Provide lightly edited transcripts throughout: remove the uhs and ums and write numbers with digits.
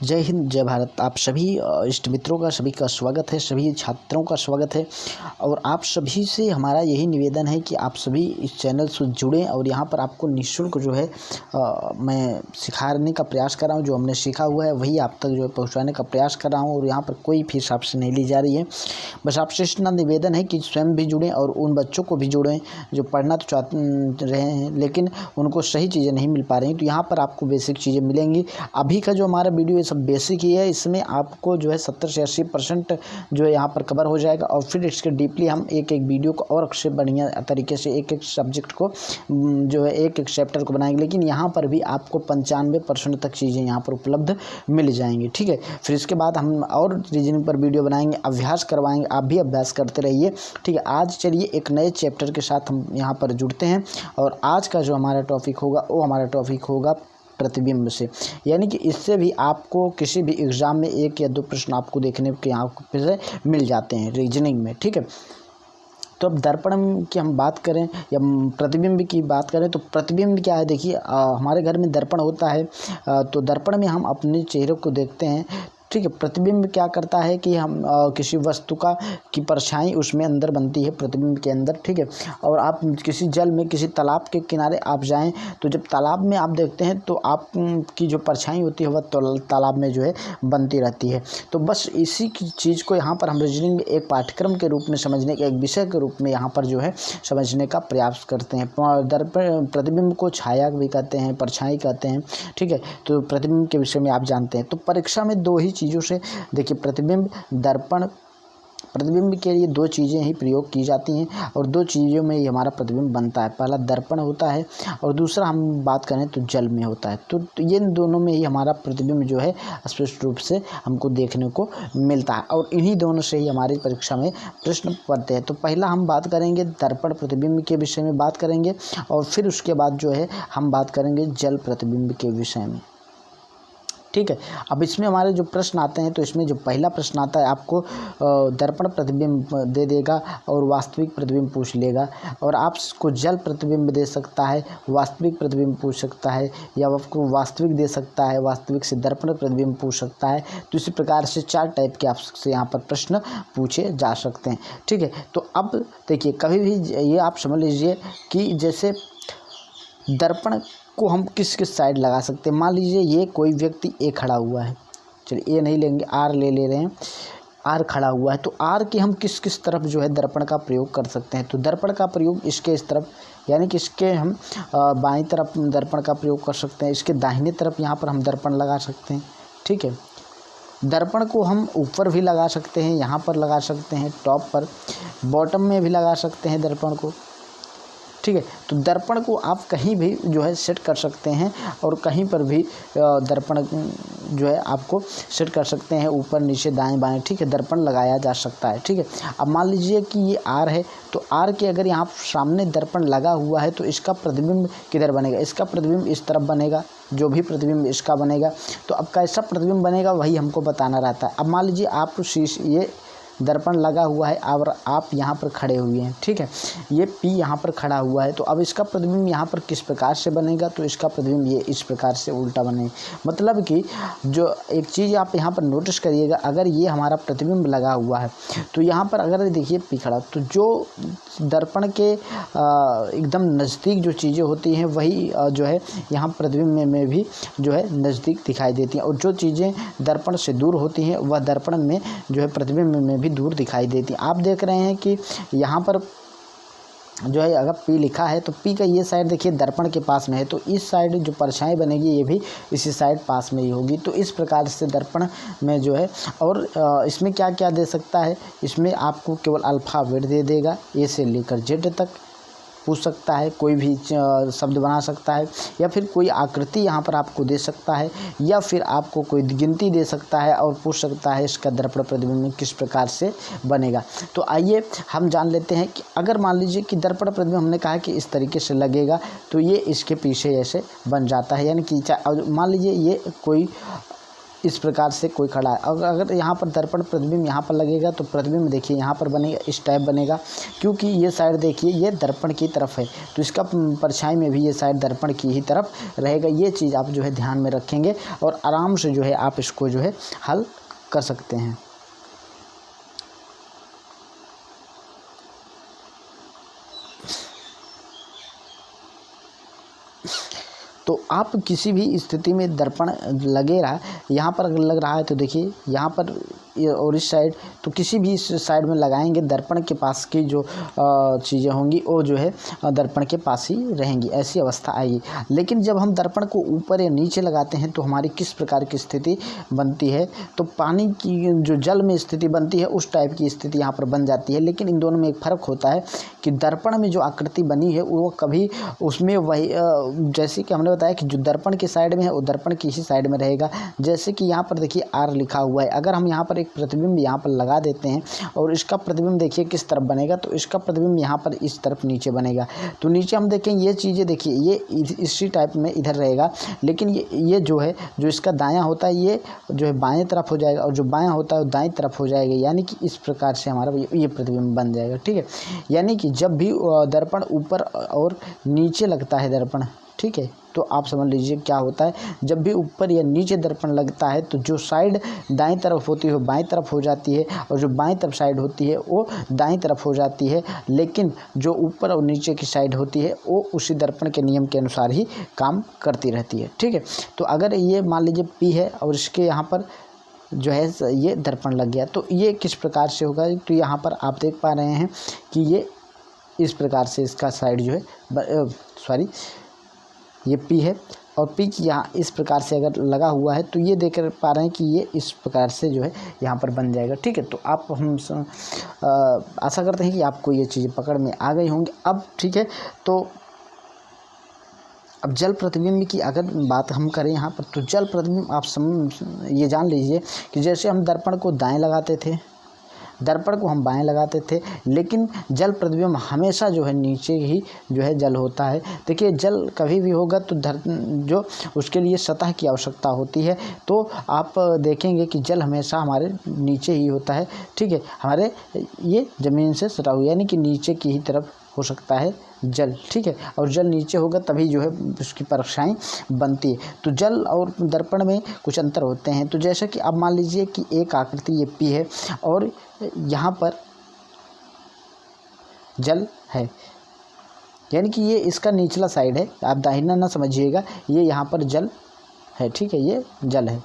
जय हिंद, जय भारत। आप सभी इष्ट मित्रों का सभी का स्वागत है, सभी छात्रों का स्वागत है। और आप सभी से हमारा यही निवेदन है कि आप सभी इस चैनल से जुड़ें और यहाँ पर आपको निःशुल्क जो है मैं सिखाने का प्रयास कर रहा हूँ। जो हमने सीखा हुआ है वही आप तक जो है पहुँचाने का प्रयास कर रहा हूँ और यहाँ पर कोई फीस आपसे नहीं ली जा रही है। बस आपसे इतना निवेदन है कि स्वयं भी जुड़ें और उन बच्चों को भी जोड़ें जो पढ़ना तो चाहते रहे हैं लेकिन उनको सही चीज़ें नहीं मिल पा रही। तो यहाँ पर आपको बेसिक चीज़ें मिलेंगी। अभी का जो हमारा वीडियो ये सब बेसिक ही है, इसमें आपको जो है 70 से 80% जो है यहाँ पर कवर हो जाएगा और फिर इसके डीपली हम एक एक वीडियो को और अच्छे बढ़िया तरीके से एक एक सब्जेक्ट को जो है एक एक चैप्टर को बनाएंगे। लेकिन यहाँ पर भी आपको 95% तक चीज़ें यहाँ पर उपलब्ध मिल जाएंगी, ठीक है। फिर इसके बाद हम और रीजनिंग पर वीडियो बनाएंगे, अभ्यास करवाएंगे, आप भी अभ्यास करते रहिए, ठीक है। आज चलिए एक नए चैप्टर के साथ हम यहाँ पर जुड़ते हैं और आज का जो हमारा टॉपिक होगा वो हमारा टॉपिक होगा प्रतिबिंब से। यानी कि इससे भी आपको किसी भी एग्ज़ाम में 1 या 2 प्रश्न आपको देखने के यहाँ पे मिल जाते हैं रीजनिंग में, ठीक है। तो अब दर्पण की हम बात करें या प्रतिबिंब की बात करें तो प्रतिबिंब क्या है, देखिए हमारे घर में दर्पण होता है तो दर्पण में हम अपने चेहरे को देखते हैं, ठीक है। प्रतिबिंब क्या करता है कि हम किसी वस्तु की परछाई उसमें अंदर बनती है प्रतिबिंब के अंदर, ठीक है। और आप किसी जल में किसी तालाब के किनारे आप जाएं तो जब तालाब में आप देखते हैं तो आप की जो परछाई होती है वह तालाब में जो है बनती रहती है। तो बस इसी की चीज़ को यहाँ पर हम रीजनिंग में एक पाठ्यक्रम के रूप में समझने के, एक विषय के रूप में यहाँ पर जो है समझने का प्रयास करते हैं। दर्पण प्रतिबिंब को छाया भी कहते हैं, परछाई कहते हैं, ठीक है। तो प्रतिबिंब के विषय में आप जानते हैं। तो परीक्षा में 2 ही चीज़ों से देखिए प्रतिबिंब दर्पण, प्रतिबिंब के लिए 2 चीज़ें ही प्रयोग की जाती हैं और 2 चीज़ों में ही हमारा प्रतिबिंब बनता है। पहला दर्पण होता है और दूसरा हम बात करें तो जल में होता है। तो ये दोनों में ही हमारा प्रतिबिंब जो है स्पष्ट रूप से हमको देखने को मिलता है और इन्हीं दोनों से ही हमारी परीक्षा में प्रश्न बनते हैं। तो पहला हम बात करेंगे दर्पण प्रतिबिंब के विषय में बात करेंगे और फिर उसके बाद जो है हम बात करेंगे जल प्रतिबिंब के विषय में, ठीक है। अब इसमें हमारे जो प्रश्न आते हैं तो इसमें जो पहला प्रश्न आता है आपको दर्पण प्रतिबिंब दे देगा और वास्तविक प्रतिबिंब पूछ लेगा और आपको जल प्रतिबिंब दे सकता है, वास्तविक प्रतिबिंब पूछ सकता है या आपको वास्तविक दे सकता है, वास्तविक से दर्पण प्रतिबिंब पूछ सकता है। तो इसी प्रकार से 4 टाइप के आपसे यहाँ पर प्रश्न पूछे जा सकते हैं, ठीक है। तो अब देखिए कभी भी ये आप समझ लीजिए कि जैसे दर्पण को हम किस किस साइड लगा सकते हैं। मान लीजिए ये कोई व्यक्ति ए खड़ा हुआ है, चलिए ए नहीं लेंगे, आर ले रहे हैं, आर खड़ा हुआ है तो आर की हम किस किस तरफ जो है दर्पण का प्रयोग कर सकते हैं। तो दर्पण का प्रयोग इसके इस तरफ, यानी कि इसके हम बाईं तरफ दर्पण का प्रयोग कर सकते हैं, इसके दाहिने तरफ यहाँ पर हम दर्पण लगा सकते हैं, ठीक है। दर्पण को हम ऊपर भी लगा सकते हैं, यहाँ पर लगा सकते हैं, टॉप पर, बॉटम में भी लगा सकते हैं दर्पण को, ठीक है। तो दर्पण को आप कहीं भी जो है सेट कर सकते हैं और कहीं पर भी दर्पण जो है आपको सेट कर सकते हैं, ऊपर नीचे दाएं बाएं, ठीक है। दर्पण लगाया जा सकता है, ठीक है। अब मान लीजिए कि ये आर है तो आर के अगर यहाँ सामने दर्पण लगा हुआ है तो इसका प्रतिबिंब किधर बनेगा, इसका प्रतिबिंब इस तरफ बनेगा, जो भी प्रतिबिंब इसका बनेगा। तो अब कैसा प्रतिबिंब बनेगा वही हमको बताना रहता है। अब मान लीजिए आप ये दर्पण लगा हुआ है और आप यहाँ पर खड़े हुए हैं, ठीक है। ये P यहाँ पर खड़ा हुआ है तो अब इसका प्रतिबिंब यहाँ पर किस प्रकार से बनेगा, तो इसका प्रतिबिंब ये इस प्रकार से उल्टा बनेगा। मतलब कि जो एक चीज़ आप यहाँ पर नोटिस करिएगा, अगर ये हमारा प्रतिबिंब लगा हुआ है तो यहाँ पर अगर देखिए P खड़ा, तो जो दर्पण के एकदम नज़दीक जो चीज़ें होती हैं वही जो है यहाँ प्रतिबिंब में भी जो है नज़दीक दिखाई देती हैं और जो चीज़ें दर्पण से दूर होती हैं वह दर्पण में जो है प्रतिबिंब में भी दूर दिखाई देती है। आप देख रहे हैं कि यहाँ पर जो है अगर P लिखा है तो P का ये साइड देखिए दर्पण के पास में है तो इस साइड जो परछाई बनेगी ये भी इसी साइड पास में ही होगी। तो इस प्रकार से दर्पण में जो है और इसमें क्या क्या दे सकता है, इसमें आपको केवल अल्फ़ाबेट दे देगा, ए से लेकर जेड तक पूछ सकता है, कोई भी शब्द बना सकता है या फिर कोई आकृति यहाँ पर आपको दे सकता है या फिर आपको कोई गिनती दे सकता है और पूछ सकता है इसका दर्पण प्रतिबिंब किस प्रकार से बनेगा। तो आइए हम जान लेते हैं कि अगर मान लीजिए कि दर्पण प्रतिबिंब हमने कहा कि इस तरीके से लगेगा तो ये इसके पीछे ऐसे बन जाता है। यानी कि मान लीजिए ये कोई इस प्रकार से कोई खड़ा है। अगर यहाँ पर दर्पण प्रतिबिंब यहाँ पर लगेगा तो प्रतिबिंब देखिए यहाँ पर बनेगा, इस टाइप बनेगा, क्योंकि ये साइड देखिए ये दर्पण की तरफ है, तो इसका परछाई में भी ये साइड दर्पण की ही तरफ रहेगा। ये चीज़ आप जो है ध्यान में रखेंगे और आराम से जो है आप इसको जो है हल कर सकते हैं। तो आप किसी भी स्थिति में दर्पण लगे रहा, यहाँ पर अगर लग रहा है तो देखिए यहाँ पर और इस साइड, तो किसी भी इस साइड में लगाएंगे दर्पण के पास की जो चीज़ें होंगी वो जो है दर्पण के पास ही रहेंगी, ऐसी अवस्था आएगी। लेकिन जब हम दर्पण को ऊपर या नीचे लगाते हैं तो हमारी किस प्रकार की स्थिति बनती है, तो पानी की जो जल में स्थिति बनती है उस टाइप की स्थिति यहाँ पर बन जाती है। लेकिन इन दोनों में एक फ़र्क होता है कि दर्पण में जो आकृति बनी है वो कभी उसमें वही जैसे कि हमने बताया कि जो दर्पण के साइड में है वो दर्पण की ही साइड में रहेगा। जैसे कि यहाँ पर देखिए आर लिखा हुआ है, अगर हम यहाँ पर एक प्रतिबिंब यहाँ पर लगा देते हैं और इसका प्रतिबिंब देखिए किस तरफ बनेगा, तो इसका प्रतिबिंब यहाँ पर इस तरफ नीचे बनेगा। तो नीचे हम देखेंगे ये चीज़ें देखिए ये इसी टाइप में इधर रहेगा, लेकिन ये जो है जो इसका दायां होता है ये जो है बाएं तरफ हो जाएगा और जो बायां होता है वो दाएं तरफ हो जाएगा, यानी कि इस प्रकार से हमारा ये प्रतिबिंब बन जाएगा। ठीक है, यानी कि जब भी दर्पण ऊपर और नीचे लगता है दर्पण, ठीक है, तो आप समझ लीजिए क्या होता है, जब भी ऊपर या नीचे दर्पण लगता है तो जो साइड दाईं तरफ होती है वो बाईं तरफ हो जाती है और जो बाईं तरफ साइड होती है वो दाईं तरफ हो जाती है। लेकिन जो ऊपर और नीचे की साइड होती है वो उसी दर्पण के नियम के अनुसार ही काम करती रहती है। ठीक है, तो अगर ये मान लीजिए P है और इसके यहाँ पर जो है ये दर्पण लग गया, तो ये किस प्रकार से होगा, तो यहाँ पर आप देख पा रहे हैं कि ये इस प्रकार से इसका साइड जो है ये P है और P की यहाँ इस प्रकार से अगर लगा हुआ है तो ये देख पा रहे हैं कि ये इस प्रकार से जो है यहाँ पर बन जाएगा। ठीक है, तो आप हम आशा करते हैं कि आपको ये चीज़ें पकड़ में आ गई होंगी अब। ठीक है, तो अब जल प्रतिबिंब की अगर बात हम करें यहाँ पर, तो जल प्रतिबिंब आप ये जान लीजिए कि जैसे हम दर्पण को दाएं लगाते थे, दर्पण को हम बाएं लगाते थे, लेकिन जल प्रतिबिंब हमेशा जो है नीचे ही जो है जल होता है। देखिए जल कभी भी होगा तो जो उसके लिए सतह की आवश्यकता होती है, तो आप देखेंगे कि जल हमेशा हमारे नीचे ही होता है। ठीक है, हमारे ये ज़मीन से सटा हुआ, यानी कि नीचे की ही तरफ हो सकता है जल। ठीक है, और जल नीचे होगा तभी जो है उसकी परछाई बनती है। तो जल और दर्पण में कुछ अंतर होते हैं। तो जैसे कि अब मान लीजिए कि एक आकृति ये P है और यहाँ पर जल है, यानी कि ये इसका निचला साइड है, आप दाहिना ना समझिएगा, ये यहाँ पर जल है। ठीक है, ये जल है,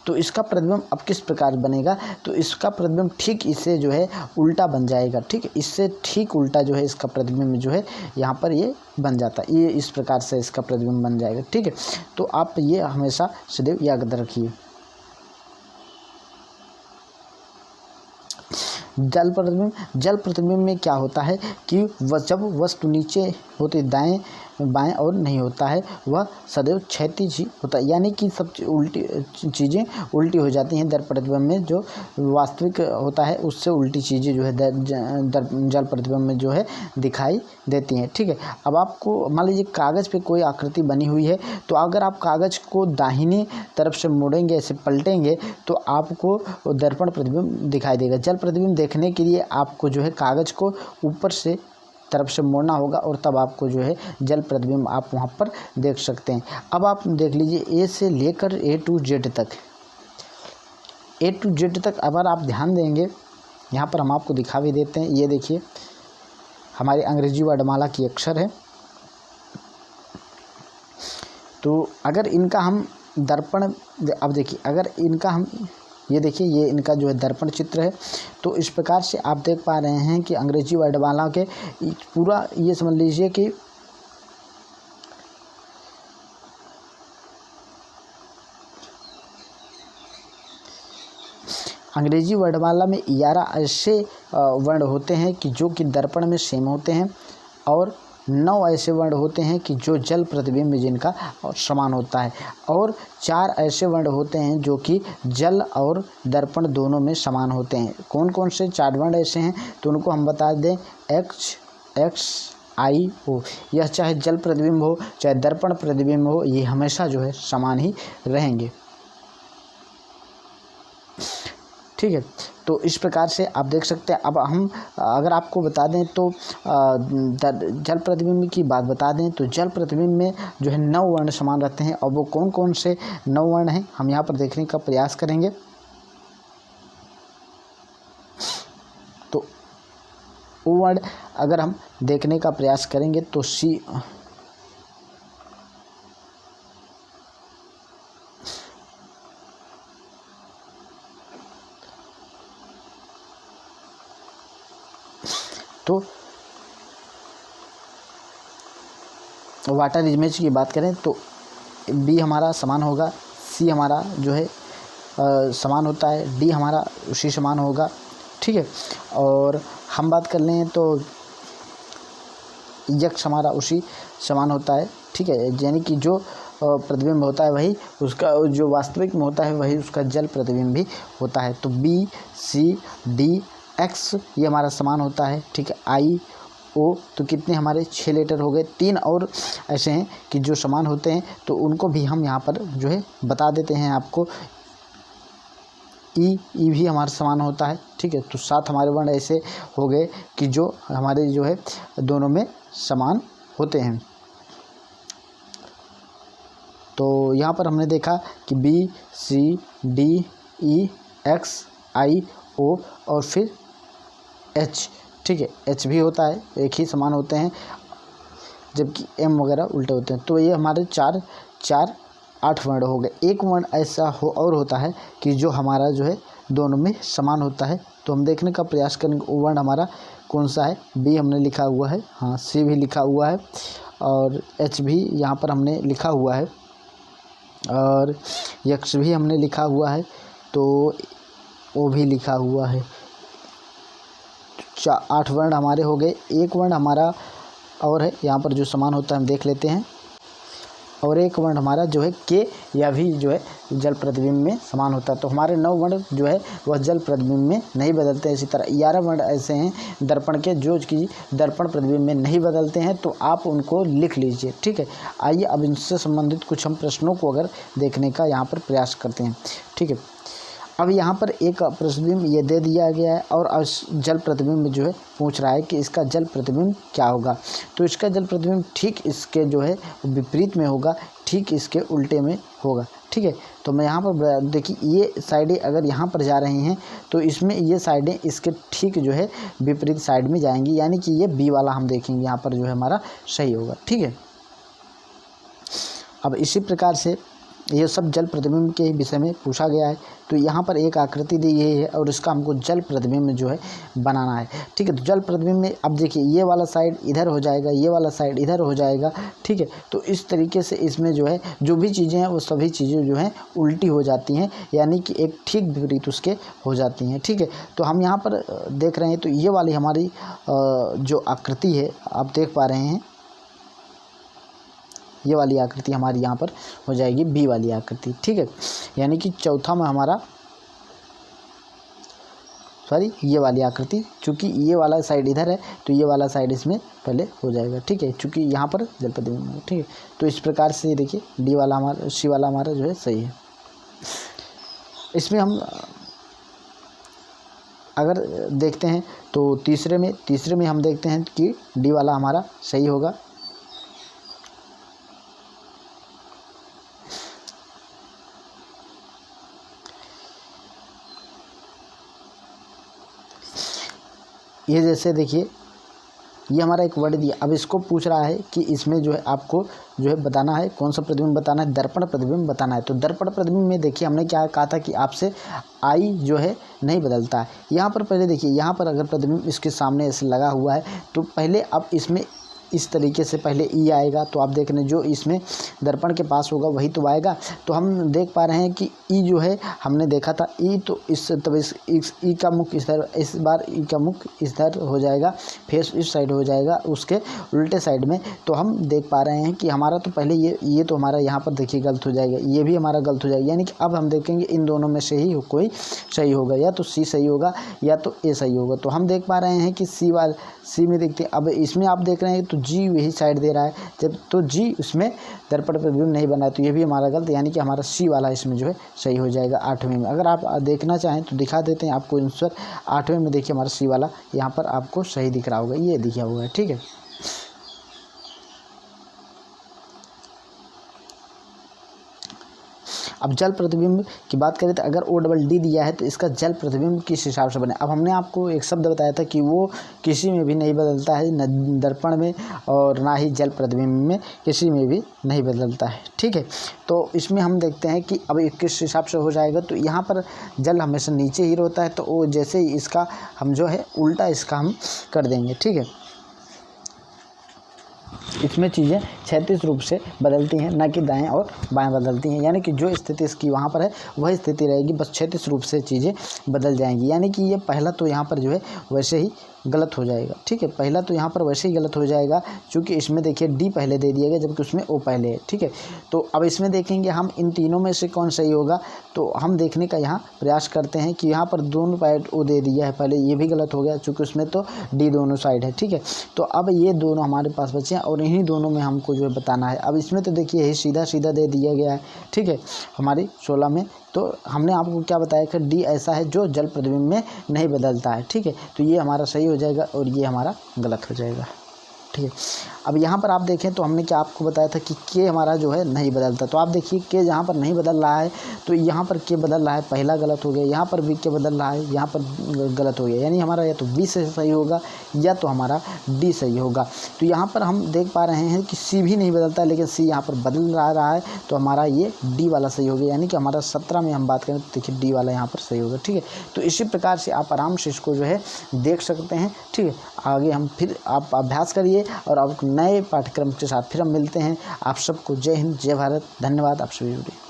तो इसका प्रतिबिंब अब किस प्रकार बनेगा, तो इसका प्रतिबिंब ठीक इससे जो है उल्टा बन जाएगा। ठीक है, इससे ठीक उल्टा जो है इसका प्रतिबिंब जो है यहाँ पर ये बन जाता है, ये इस प्रकार से इसका प्रतिबिंब बन जाएगा। ठीक है, तो आप ये हमेशा सदैव याद रखिए। जल प्रतिबिंब में क्या होता है कि जब वस्तु नीचे होती दाएं बाएं और नहीं होता है, वह सदैव क्षैतिज ही होता है, यानी कि सब उल्टी चीज़ें उल्टी हो जाती हैं। दर्पण प्रतिबिंब में जो वास्तविक होता है उससे उल्टी चीज़ें जो है जल प्रतिबिंब में जो है दिखाई देती हैं। ठीक है, अब आपको मान लीजिए कागज़ पे कोई आकृति बनी हुई है, तो अगर आप कागज़ को दाहिनी तरफ से मोड़ेंगे, ऐसे पलटेंगे, तो आपको दर्पण प्रतिबिंब दिखाई देगा। जल प्रतिबिंब देखने के लिए आपको जो है कागज़ को ऊपर से तरफ से मोड़ना होगा और तब आपको जो है जल प्रतिबिंब आप वहाँ पर देख सकते हैं। अब आप देख लीजिए A से लेकर A to Z तक अगर आप ध्यान देंगे, यहाँ पर हम आपको दिखा भी देते हैं। ये देखिए हमारी अंग्रेजी वर्णमाला की अक्षर है, तो अगर इनका हम दर्पण, अब देखिए अगर इनका हम ये देखिए ये इनका जो है दर्पण चित्र है, तो इस प्रकार से आप देख पा रहे हैं कि अंग्रेजी वर्णमाला के पूरा ये समझ लीजिए कि अंग्रेजी वर्णमाला में 11 ऐसे वर्ण होते हैं कि जो कि दर्पण में सेम होते हैं और 9 ऐसे वर्ण होते हैं कि जो जल प्रतिबिंब में जिनका समान होता है, और 4 ऐसे वर्ण होते हैं जो कि जल और दर्पण दोनों में समान होते हैं। कौन कौन से 4 वर्ण ऐसे हैं, तो उनको हम बता दें। XI O, यह चाहे जल प्रतिबिंब हो चाहे दर्पण प्रतिबिंब हो, ये हमेशा जो है समान ही रहेंगे। ठीक है। तो इस प्रकार से आप देख सकते हैं। अब हम अगर आपको बता दें तो जल प्रतिबिंब की बात बता दें तो जल प्रतिबिंब में जो है 9 वर्ण समान रहते हैं, और वो कौन कौन से 9 वर्ण हैं हम यहाँ पर देखने का प्रयास करेंगे। तो वो वर्ण अगर हम देखने का प्रयास करेंगे तो सी तो वाटर इमेज की बात करें तो बी हमारा समान होगा, सी हमारा जो है समान होता है, डी हमारा उसी समान होगा, ठीक है। और हम बात कर लें तो यक्ष हमारा उसी समान होता है, ठीक है। यानी कि जो प्रतिबिंब होता है वही उसका जो वास्तविक में होता है वही उसका जल प्रतिबिंब भी होता है। तो बी सी डी एक्स ये हमारा समान होता है, ठीक है। आई ओ तो कितने हमारे 6 लेटर हो गए। 3 और ऐसे हैं कि जो समान होते हैं तो उनको भी हम यहाँ पर जो है बता देते हैं आपको। ई भी हमारा समान होता है, ठीक है। तो 7 हमारे वर्ण ऐसे हो गए कि जो हमारे जो है दोनों में समान होते हैं। तो यहाँ पर हमने देखा कि B C D E X I O और फिर एच, ठीक है। एच भी होता है, एक ही समान होते हैं, जबकि एम वगैरह उल्टे होते हैं। तो ये हमारे 4 8 वर्ण हो गए। एक वर्ण ऐसा और होता है कि जो हमारा जो है दोनों में समान होता है। तो हम देखने का प्रयास करेंगे वो वर्ण हमारा कौन सा है। बी हमने लिखा हुआ है, हाँ सी भी लिखा हुआ है, और एच भी यहाँ पर हमने लिखा हुआ है, और यक्ष भी हमने लिखा हुआ है, तो ओ भी लिखा हुआ है। 8 वर्ण हमारे हो गए। एक वर्ण हमारा और है यहाँ पर जो समान होता है हम देख लेते हैं, और एक वर्ण हमारा जो है के या भी जो है जल प्रतिबिंब में समान होता है। तो हमारे 9 वर्ण जो है वह जल प्रतिबिंब में नहीं बदलते। इसी तरह 11 वर्ण ऐसे हैं दर्पण के जो कि दर्पण प्रतिबिंब में नहीं बदलते हैं, तो आप उनको लिख लीजिए, ठीक है। आइए अब इनसे संबंधित कुछ हम प्रश्नों को अगर देखने का यहाँ पर प्रयास करते हैं, ठीक है। अब यहाँ पर एक प्रतिबिंब ये दे दिया गया है और जल प्रतिबिंब जो है पूछ रहा है कि इसका जल प्रतिबिंब क्या होगा। तो इसका जल प्रतिबिंब ठीक इसके जो है विपरीत में होगा, ठीक इसके उल्टे में होगा, ठीक है। तो मैं यहाँ पर देखिए ये साइडें अगर यहाँ पर जा रही हैं तो इसमें ये साइडें इसके ठीक जो है विपरीत साइड में जाएंगी, यानी कि ये बी वाला हम देखेंगे यहाँ पर जो है हमारा सही होगा, ठीक है। अब इसी प्रकार से ये सब जल प्रतिबिंब के विषय में पूछा गया है। तो यहाँ पर एक आकृति दी गई है और इसका हमको जल प्रतिबिंब जो है बनाना है, ठीक है। तो जल प्रतिबिंब में अब देखिए ये वाला साइड इधर हो जाएगा, ये वाला साइड इधर हो जाएगा, ठीक है। तो इस तरीके से इसमें जो है जो भी चीज़ें हैं वो सभी चीज़ें जो हैं उल्टी हो जाती हैं, यानी कि एक ठीक विपरीत उसके हो जाती हैं, ठीक है। तो हम यहाँ पर देख रहे हैं तो ये वाली हमारी जो आकृति है आप देख पा रहे हैं, ये वाली आकृति हमारी यहाँ पर हो जाएगी बी वाली आकृति, ठीक है। यानी कि चौथा में हमारा ये वाली आकृति, चूँकि ये वाला साइड इधर है तो ये वाला साइड इसमें पहले हो जाएगा, ठीक है, चूँकि यहाँ पर जल प्रतिबिंब है, ठीक है। तो इस प्रकार से देखिए डी वाला हमारा सी वाला हमारा जो है सही है। इसमें हम अगर देखते हैं तो तीसरे में हम देखते हैं कि डी वाला हमारा सही होगा। ये जैसे देखिए ये हमारा एक वर्ड दिया, अब इसको पूछ रहा है कि इसमें जो है आपको जो है बताना है कौन सा प्रतिबिंब बताना है, दर्पण प्रतिबिंब बताना है। तो दर्पण प्रतिबिंब में देखिए हमने क्या कहा था कि आपसे आई जो है नहीं बदलता है। यहाँ पर पहले देखिए यहाँ पर अगर प्रतिबिंब इसके सामने ऐसे लगा हुआ है तो पहले अब इसमें इस तरीके से पहले ई आएगा, तो आप देख रहे हैं जो इसमें दर्पण के पास होगा वही तो आएगा। तो हम देख पा रहे हैं कि ई जो है हमने देखा था ई, तो इस तब इस ई का मुख इस तरह, इस बार ई का मुख इस तरह हो जाएगा, फेस इस साइड हो जाएगा उसके उल्टे साइड में। तो हम देख पा रहे हैं कि हमारा तो पहले ये तो हमारा यहाँ पर देखिए गलत हो जाएगा, ये भी हमारा गलत हो जाएगा, यानी कि अब हम देखेंगे इन दोनों में से ही कोई सही होगा, या तो सी सही होगा या तो ए सही होगा। तो हम देख पा रहे हैं कि सी में देखते हैं। अब इसमें आप देख रहे हैं तो जी वही साइड दे रहा है, जब तो जी उसमें दर्पण प्रतिबिंब नहीं बना है, तो ये भी हमारा गलत, यानी कि हमारा सी वाला इसमें जो है सही हो जाएगा 8वें में। अगर आप देखना चाहें तो दिखा देते हैं आपको आंसर 8वें में। देखिए हमारा सी वाला यहाँ पर आपको सही दिख रहा होगा, ये दिखा हुआ है, ठीक है। अब जल प्रतिबिंब की बात करें तो अगर O दिया है तो इसका जल प्रतिबिंब किस हिसाब से बने। अब हमने आपको एक शब्द बताया था कि वो किसी में भी नहीं बदलता है, न दर्पण में और ना ही जल प्रतिबिंब में, किसी में भी नहीं बदलता है, ठीक है। तो इसमें हम देखते हैं कि अब किस हिसाब से हो जाएगा। तो यहाँ पर जल हमेशा नीचे ही रहता है, तो वो जैसे ही इसका हम जो है उल्टा इसका हम कर देंगे, ठीक है। इसमें चीज़ें क्षैतिज रूप से बदलती हैं, ना कि दाएं और बाएं बदलती हैं, यानी कि जो स्थिति इसकी वहाँ पर है वही स्थिति रहेगी, बस क्षैतिज रूप से चीज़ें बदल जाएंगी। यानी कि ये पहला तो यहाँ पर जो है वैसे ही गलत हो जाएगा, ठीक है। पहला तो यहाँ पर वैसे ही गलत हो जाएगा क्योंकि इसमें देखिए डी पहले दे दिया गया जबकि उसमें ओ पहले है, ठीक है। तो अब इसमें देखेंगे हम इन तीनों में से कौन सही होगा, तो हम देखने का यहाँ प्रयास करते हैं कि यहाँ पर दोनों साइड ओ दे दिया है पहले, ये भी गलत हो गया क्योंकि उसमें तो डी दोनों साइड है, ठीक है। तो अब ये दोनों हमारे पास बचे हैं और इन्हीं दोनों में हमको जो है बताना है। अब इसमें तो देखिए यही सीधा सीधा दे दिया गया है, ठीक है, हमारी 16 में। तो हमने आपको क्या बताया कि डी ऐसा है जो जल प्रतिबिंब में नहीं बदलता है, ठीक है। तो ये हमारा सही हो जाएगा और ये हमारा गलत हो जाएगा, ठीक है। अब यहाँ पर आप देखें तो हमने क्या आपको बताया था कि के हमारा जो है नहीं बदलता। तो आप देखिए के जहाँ पर नहीं बदल रहा है तो यहाँ पर के बदल रहा है, पहला गलत हो गया। यहाँ पर भी के बदल रहा है, यहाँ पर गलत हो गया, यानी हमारा या तो बी से सही होगा या तो हमारा डी सही होगा। तो यहाँ पर हम देख पा रहे हैं कि सी भी नहीं बदलता है, लेकिन सी यहाँ पर बदल रहा है, तो हमारा ये डी वाला सही हो गया। यानी कि हमारा 17 में हम बात करें तो देखिए डी वाला यहाँ पर सही होगा, ठीक है। तो इसी प्रकार से आप आराम से इसको जो है देख सकते हैं, ठीक है। आगे हम फिर आप अभ्यास करिए और आप नए पाठ्यक्रम के साथ फिर हम मिलते हैं। आप सबको जय हिंद, जय भारत, धन्यवाद आप सभी।